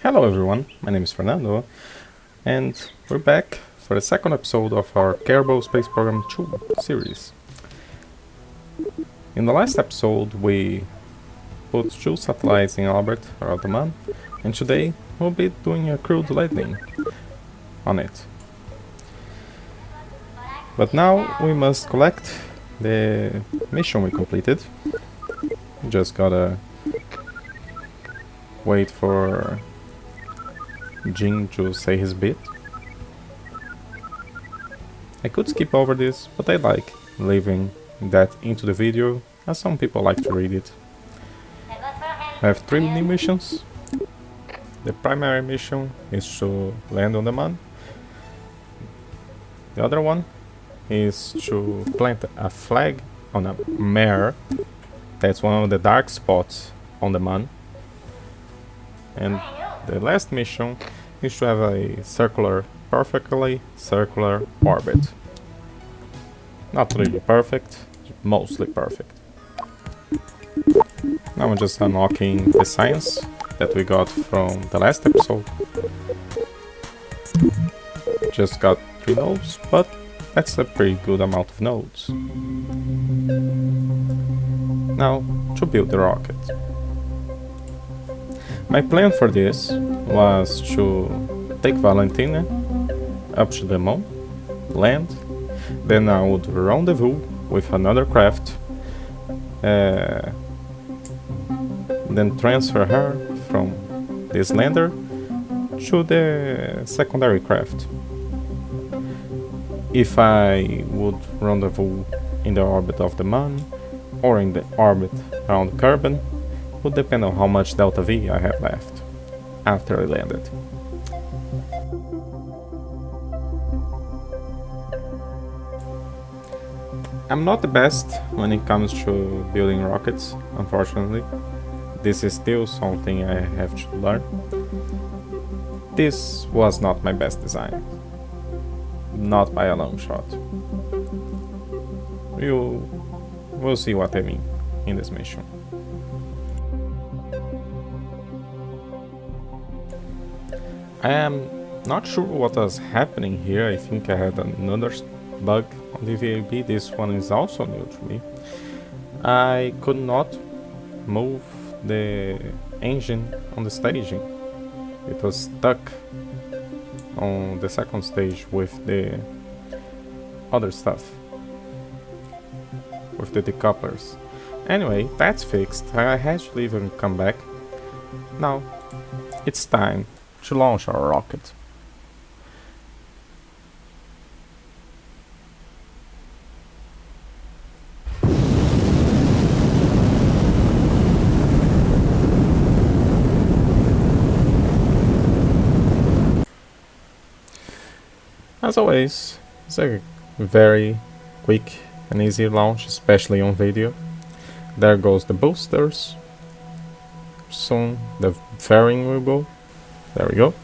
Hello everyone, my name is Fernando, and we're back for the second episode of our Kerbal Space Program 2 series. In the last episode we put 2 satellites in orbit around the Moon, and today we'll be doing a crewed landing on it. But now we must collect the mission we completed. Just gotta wait for Jin to say his bit. I could skip over this, but I like leaving that into the video, as some people like to read it. I have 3 mini missions. The primary mission is to land on the Moon. The other one is to plant a flag on a mare. That's one of the dark spots on the Moon. And the last mission is to have a perfectly circular orbit. Not really perfect, mostly perfect. Now I'm just unlocking the science that we got from the last episode. Just got 3 nodes, but that's a pretty good amount of nodes. Now, to build the rocket. My plan for this was to take Valentina up to the Moon, land, then I would rendezvous with another craft, then transfer her from this lander to the secondary craft. If I would rendezvous in the orbit of the Moon or in the orbit around Kerbin would depend on how much delta V I had left after I landed. I'm not the best when it comes to building rockets, unfortunately. This is still something I have to learn. This was not my best design. Not by a long shot. We'll see what I mean in this mission. I am not sure what was happening here. I think I had another bug on the VAB. This one is also new to me. I could not move the engine on the staging. It was stuck on the second stage with the other stuff, with the decouplers. Anyway, that's fixed. I had to leave and come back. Now, it's time to launch our rocket. As always, it's a very quick and easy launch, especially on video. There goes the boosters. Soon the fairing will go. There we go.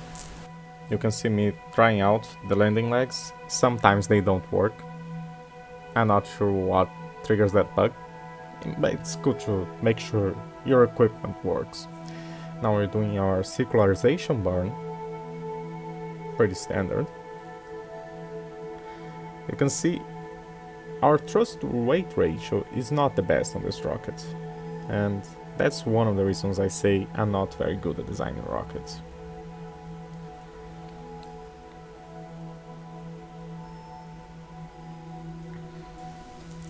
You can see me trying out the landing legs. Sometimes they don't work. I'm not sure what triggers that bug, but it's good to make sure your equipment works. Now we're doing our circularization burn. Pretty standard. You can see our thrust to weight ratio is not the best on this rocket, and that's one of the reasons I say I'm not very good at designing rockets.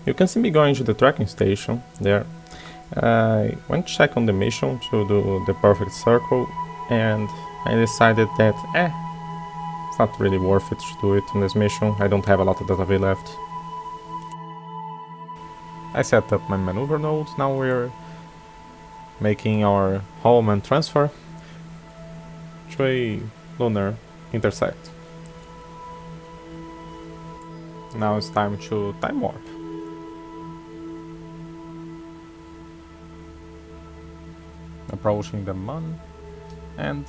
You can see me going to the tracking station there. I went to check on the mission to do the perfect circle, and I decided that it's not really worth it to do it on this mission. I don't have a lot of data V left. I set up my maneuver node. Now we're making our Hallman transfer to a lunar intersect. Now it's time to time warp. Approaching the Moon and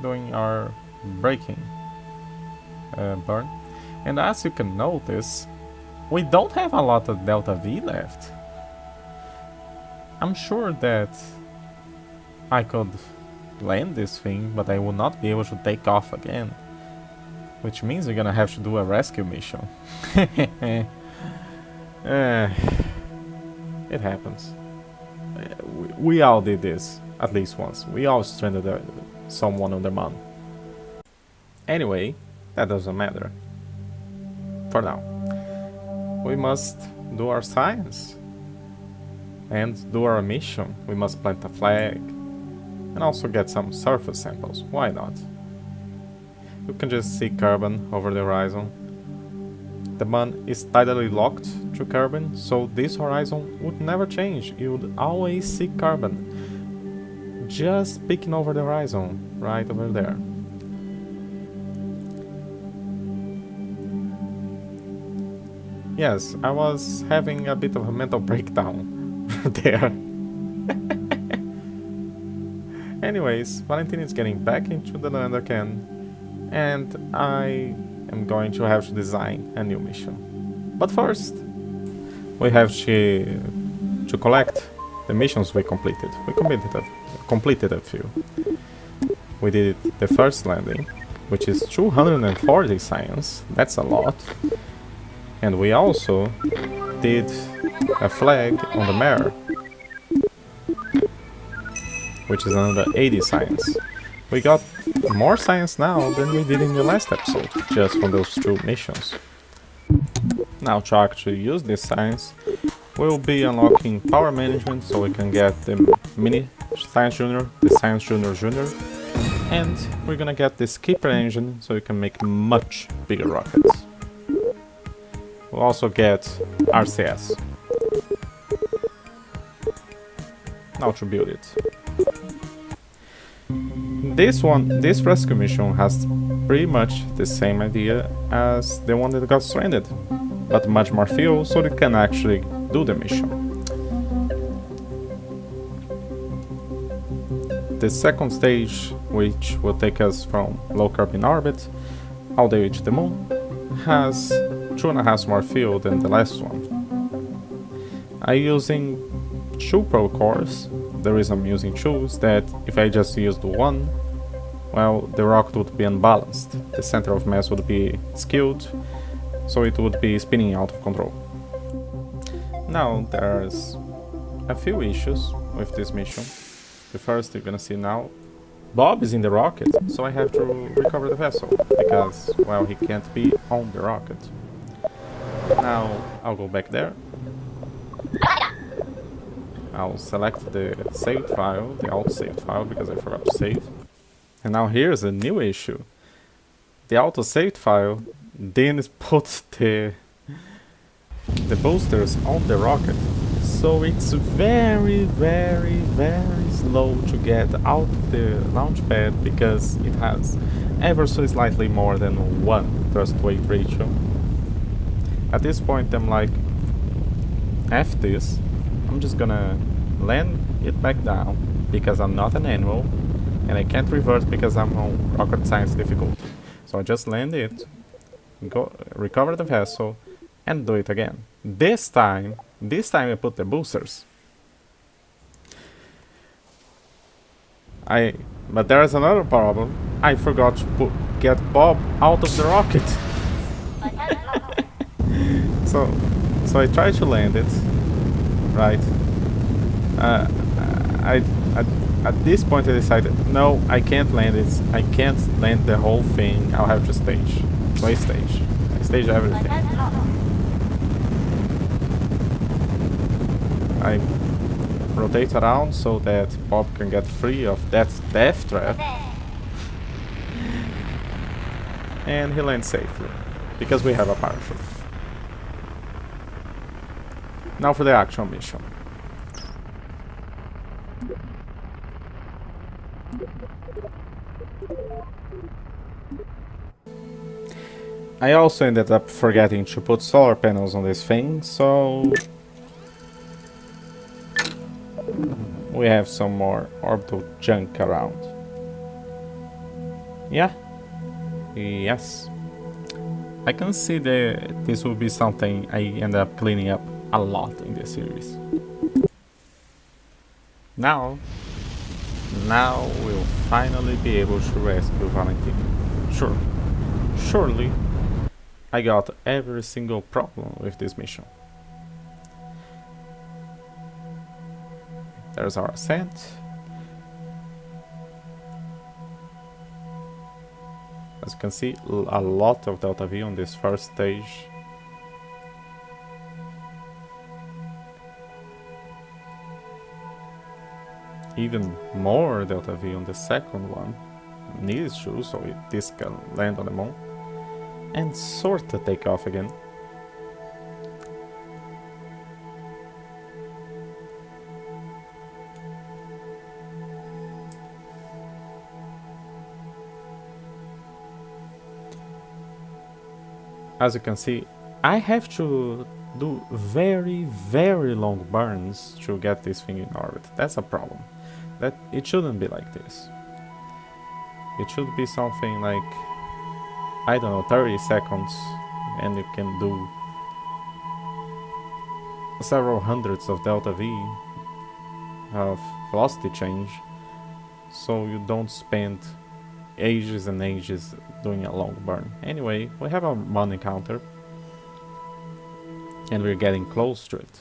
doing our braking burn. And as you can notice, we don't have a lot of delta V left. I'm sure that I could land this thing, but I will not be able to take off again. Which means we're gonna have to do a rescue mission. It happens. We all did this, at least once. We all stranded someone on the moon. Anyway, that doesn't matter. For now. We must do our science. And do our mission. We must plant a flag. And also get some surface samples. Why not? You can just see carbon over the horizon. The moon is tidally locked to carbon, so this horizon would never change. You would always see carbon. Just peeking over the horizon, right over there. Yes, I was having a bit of a mental breakdown there. Anyways, Valentin is getting back into the land again, and I am going to have to design a new mission. But first, we have to collect the missions we completed. We completed a few. We did the first landing, which is 240 science. That's a lot. And we also did a flag on the mare, which is another 80 science. We got more science now than we did in the last episode, just from those two missions. Now to actually use this science, we'll be unlocking power management so we can get the mini Science Junior, the Science Junior Junior, and we're gonna get the skipper engine so we can make much bigger rockets. We'll also get RCS. Now to build it. This rescue mission has pretty much the same idea as the one that got stranded, but much more fuel so they can actually do the mission. The second stage, which will take us from low carbon orbit all the way to the moon, has 2.5 more fuel than the last one. I'm using 2 probe cores. The reason I'm using 2 is that if I just used one, well, the rocket would be unbalanced. The center of mass would be skewed, so it would be spinning out of control. Now, there's a few issues with this mission. The first you're gonna see now, Bob is in the rocket, so I have to recover the vessel, because, well, he can't be on the rocket. Now, I'll go back there. I'll select the saved file, the auto-saved file, because I forgot to save. And now here's a new issue. The auto-saved file didn't put the boosters on the rocket. So it's very, very, very slow to get out of the launch pad because it has ever so slightly more than 1 thrust-weight ratio. At this point I'm like, F this, I'm just gonna land it back down because I'm not an animal and I can't revert because I'm on rocket science difficulty. So I just land it, go recover the vessel and do it again. This time I put the boosters. But there is another problem. I forgot to get Bob out of the rocket. So I tried to land it, right? At this point I decided, no, I can't land it. I can't land the whole thing. I'll have to stage. So I stage everything. I rotate around so that Bob can get free of that death trap. And he lands safely, because we have a parachute. Now for the actual mission. I also ended up forgetting to put solar panels on this thing, so we have some more orbital junk around. Yeah. Yes. I can see that this will be something I end up cleaning up a lot in this series. Now, Now we'll finally be able to rescue Valentina. Sure, surely I got every single problem with this mission. There's our ascent. As you can see, a lot of Delta V on this first stage. Even more Delta V on the second one. Needs to, so this can land on the moon. And sorta take off again. As you can see, I have to do very, very long burns to get this thing in orbit. That's a problem. That it shouldn't be like this. It should be something like, I don't know, 30 seconds, and you can do several hundreds of delta V of velocity change, so you don't spend ages and ages doing a long burn. Anyway, we have a mon encounter, and we're getting close to it.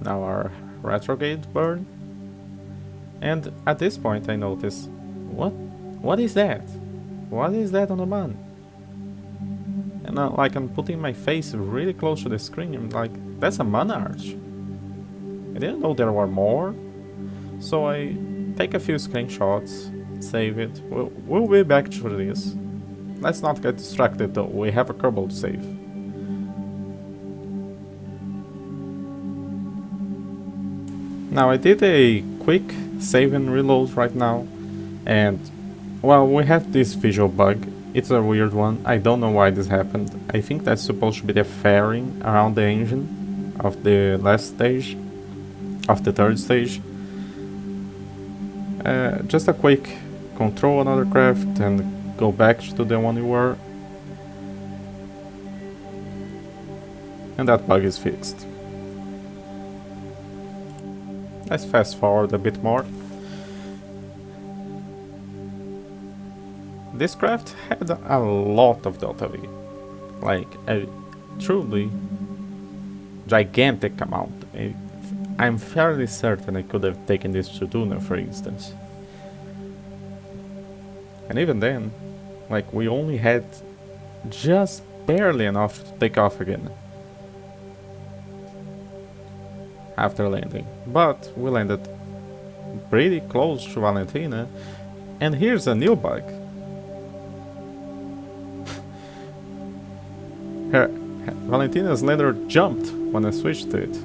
Now our retrograde burn, and at this point I notice, what is that? What is that on the mon? And like I'm putting my face really close to the screen, I'm like, that's a mon arch. I didn't know there were more, so I take a few screenshots, save it. We'll be back to this. Let's not get distracted though, we have a Kerbal to save. Now I did a quick save and reload right now, and well, we have this visual bug. It's a weird one, I don't know why this happened. I think that's supposed to be the fairing around the engine of the last stage, of the third stage. Just a quick control another craft and go back to the one you were. And that bug is fixed. Let's fast forward a bit more. This craft had a lot of Delta V, like a truly gigantic amount. I'm fairly certain I could have taken this to Duna, for instance. And even then, like, we only had just barely enough to take off again after landing. But we landed pretty close to Valentina, and here's a new bug. Valentina's lander jumped when I switched to it.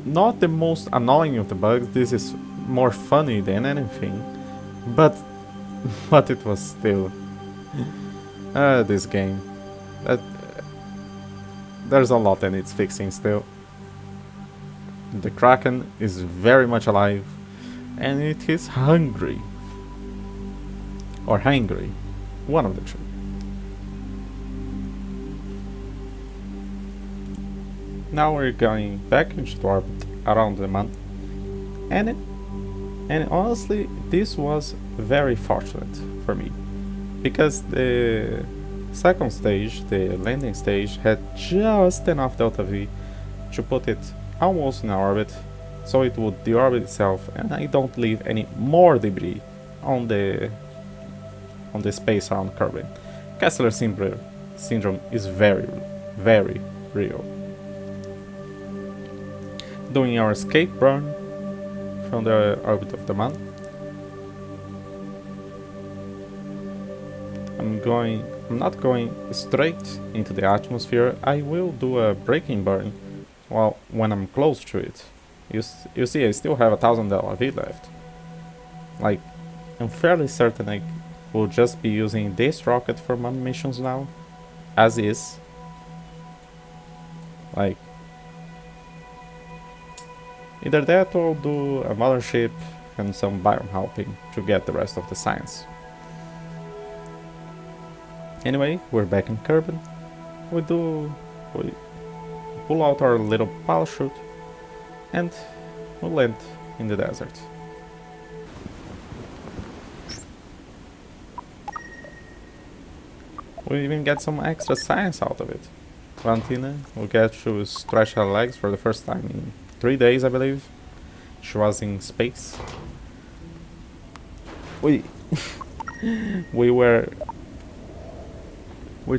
Not the most annoying of the bugs, this is more funny than anything, but it was still this game. There's a lot that needs fixing still. The CKAN is very much alive, and it is hungry. Or hangry. One of the two. Now we're going back into orbit around the month, and honestly, this was very fortunate for me, because the second stage, the landing stage, had just enough Delta V to put it almost in orbit, so it would deorbit itself, and I don't leave any more debris on the space around Kerbin. Kessler syndrome is very, very real. Doing our escape burn from the orbit of the man. I'm not going straight into the atmosphere. I will do a braking burn, well, when I'm close to it. You see, I still have 1000 LRV left. Like, I'm fairly certain I will just be using this rocket for man missions now, as is. Like, either that or do a mothership and some biome helping to get the rest of the science. Anyway, we're back in Kerbin. We do We pull out our little parachute and we land in the desert. We even get some extra science out of it. Valentina will get to stretch her legs for the first time in 3 days, I believe. She was in space. We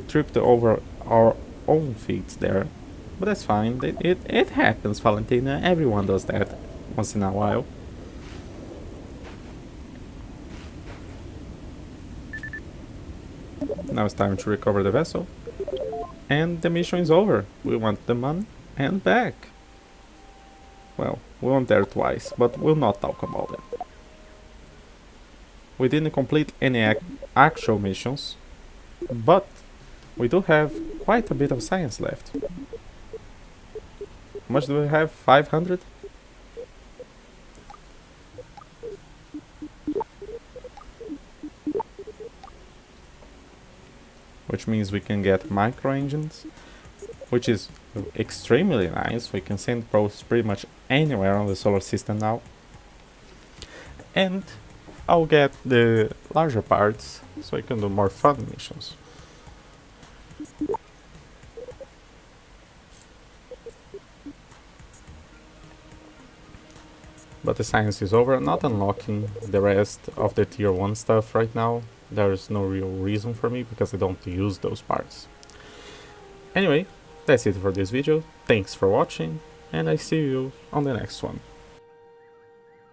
tripped over our own feet there, but that's fine. It happens, Valentina. Everyone does that once in a while. Now it's time to recover the vessel. And the mission is over. We want the money and back. Well, we went there twice, but we'll not talk about it. We didn't complete any actual missions, but we do have quite a bit of science left. How much do we have? 500? Which means we can get micro engines, which is extremely nice. We can send probes pretty much anywhere on the solar system now. And I'll get the larger parts so I can do more fun missions. But the science is over. I'm not unlocking the rest of the tier 1 stuff right now. There's no real reason for me because I don't use those parts. Anyway, that's it for this video. Thanks for watching, and I see you on the next one.